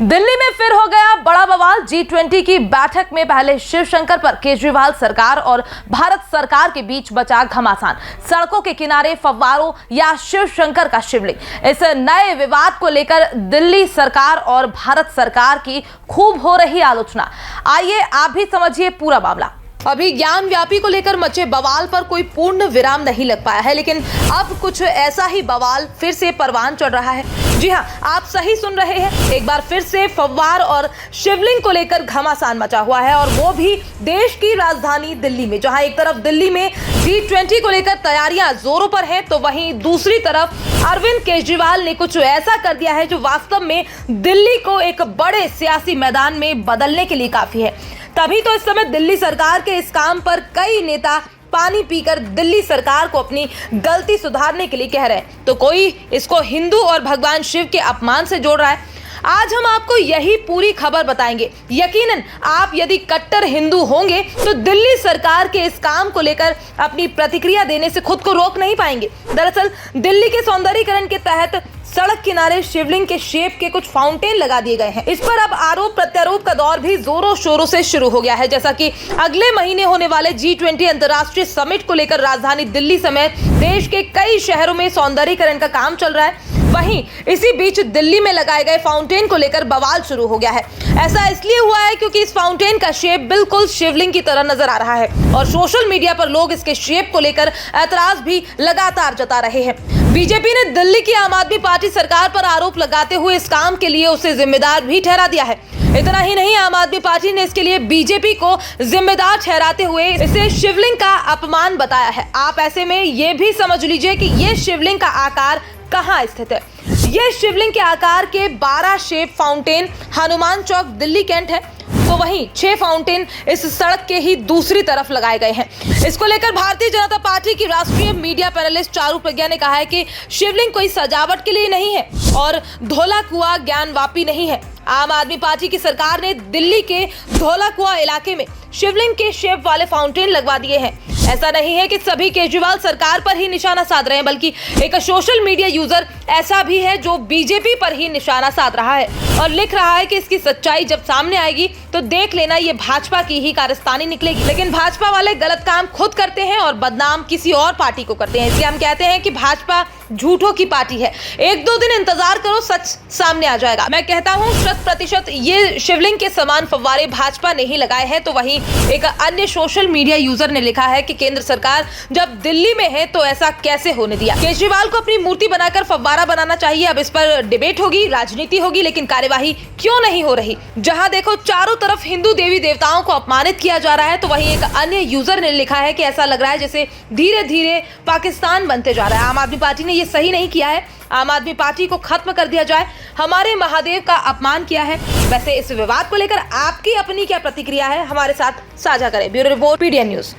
दिल्ली में फिर हो गया बड़ा बवाल। G20 की बैठक में पहले शिवशंकर पर केजरीवाल सरकार और भारत सरकार के बीच बचा घमासान। सड़कों के किनारे फव्वारों या शिवशंकर का शिवलिंग, इस नए विवाद को लेकर दिल्ली सरकार और भारत सरकार की खूब हो रही आलोचना। आइए आप भी समझिए पूरा मामला। अभी ज्ञान व्यापी को लेकर मचे बवाल पर कोई पूर्ण विराम नहीं लग पाया है, लेकिन अब कुछ ऐसा ही बवाल फिर से परवान चढ़ रहा है। जी हां, आप सही सुन रहे हैं, एक बार फिर से फव्वार और शिवलिंग को लेकर घमासान मचा हुआ है, और वो भी देश की राजधानी दिल्ली में, जहां एक तरफ दिल्ली में G20 को लेकर तैयारियां जोरों पर हैं, तो वहीं दूसरी तरफ अरविंद केजरीवाल ने कुछ ऐसा कर दिया है जो वास्तव में दिल्ली को एक बड़े सियासी मैदान में बदलने के लिए काफी है। तभी तो इस समय दिल्ली सरकार के इस काम पर कई नेता पानी पीकर दिल्ली सरकार को अपनी गलती सुधारने के लिए कह रहे हैं, तो कोई इसको हिंदू और भगवान शिव के अपमान से जोड़ रहा है। आज हम आपको यही पूरी खबर बताएंगे। यकीनन आप यदि कट्टर हिंदू होंगे तो दिल्ली सरकार के इस काम को लेकर अपनी प्रतिक्रिया देने से खुद को रोक नहीं पाएंगे। दरअसल दिल्ली के सौंदर्यीकरण के तहत सड़क किनारे शिवलिंग के शेप के कुछ फाउंटेन लगा दिए गए हैं। इस पर अब आरोप प्रत्यारोप का दौर भी जोरों शोरों से शुरू हो गया है। जैसा कि अगले महीने होने वाले G20 अंतर्राष्ट्रीय समिट को लेकर राजधानी दिल्ली समेत देश के कई शहरों में सौंदर्यीकरण का काम चल रहा है, वहीं इसी बीच दिल्ली में लगाए गए फाउंटेन को लेकर बवाल शुरू हो गया है। ऐसा इसलिए हुआ है क्योंकि इस फाउंटेन का शेप बिल्कुल शिवलिंग की तरह नजर आ रहा है, और सोशल मीडिया पर लोग इसके शेप को लेकर ऐतराज भी लगातार जता रहे हैं। बीजेपी ने दिल्ली की आम आदमी पार्टी सरकार पर आरोप लगाते हुए इस काम के लिए उसे जिम्मेदार भी ठहरा दिया है। इतना ही नहीं, आम आदमी पार्टी ने इसके लिए बीजेपी को जिम्मेदार ठहराते हुए इसे शिवलिंग का अपमान बताया है। आप ऐसे में ये भी समझ लीजिए कि ये शिवलिंग का आकार कहाँ स्थित है। ये शिवलिंग के आकार के 12 शेप फाउंटेन हनुमान चौक दिल्ली कैंट है, तो वहीं 6 फाउंटेन इस सड़क के ही दूसरी तरफ लगाए गए हैं। इसको लेकर भारतीय जनता पार्टी की राष्ट्रीय मीडिया पैनलिस्ट चारू प्रज्ञा ने कहा है कि शिवलिंग कोई सजावट के लिए नहीं है और धोला कुआं ज्ञानवापी नहीं है। आम आदमी पार्टी की सरकार ने दिल्ली के धोला कुआं इलाके में शिवलिंग के शेप वाले फाउंटेन लगवा दिए हैं। ऐसा नहीं है कि सभी केजरीवाल सरकार पर ही निशाना साध रहे हैं, बल्कि एक सोशल मीडिया यूजर ऐसा भी है जो बीजेपी पर ही निशाना साध रहा है और लिख रहा है कि इसकी सच्चाई जब सामने आएगी तो देख लेना, ये भाजपा की ही कारस्तानी निकलेगी। लेकिन भाजपा वाले गलत काम खुद करते हैं और बदनाम किसी और पार्टी को करते हैं। इसलिए हम कहते हैं कि भाजपा झूठों की पार्टी है। 1-2 दिन इंतजार करो, सच सामने आ जाएगा। मैं कहता हूँ 100% ये शिवलिंग के समान फव्वारे भाजपा ने ही लगाए हैं। तो वहीं एक अन्य सोशल मीडिया यूजर ने लिखा है कि केंद्र सरकार जब दिल्ली में है तो ऐसा कैसे होने दिया। केजरीवाल को अपनी मूर्ति बनाकर फव्वारा बनाना चाहिए। अब इस पर डिबेट होगी, राजनीति होगी, लेकिन कार्यवाही क्यों नहीं हो रही। जहां देखो चारों तरफ हिंदू देवी देवताओं को अपमानित किया जा रहा है, तो वहीं एक अन्य यूजर ने लिखा है कि ऐसा लग रहा है जैसे धीरे धीरे पाकिस्तान बनते जा रहा है। आम आदमी पार्टी ने ये सही नहीं किया है। आम आदमी पार्टी को खत्म कर दिया जाए। हमारे महादेव का अपमान किया है। वैसे इस विवाद को लेकर आपकी अपनी क्या प्रतिक्रिया है, हमारे साथ साझा करें। Bureau report, PDN news.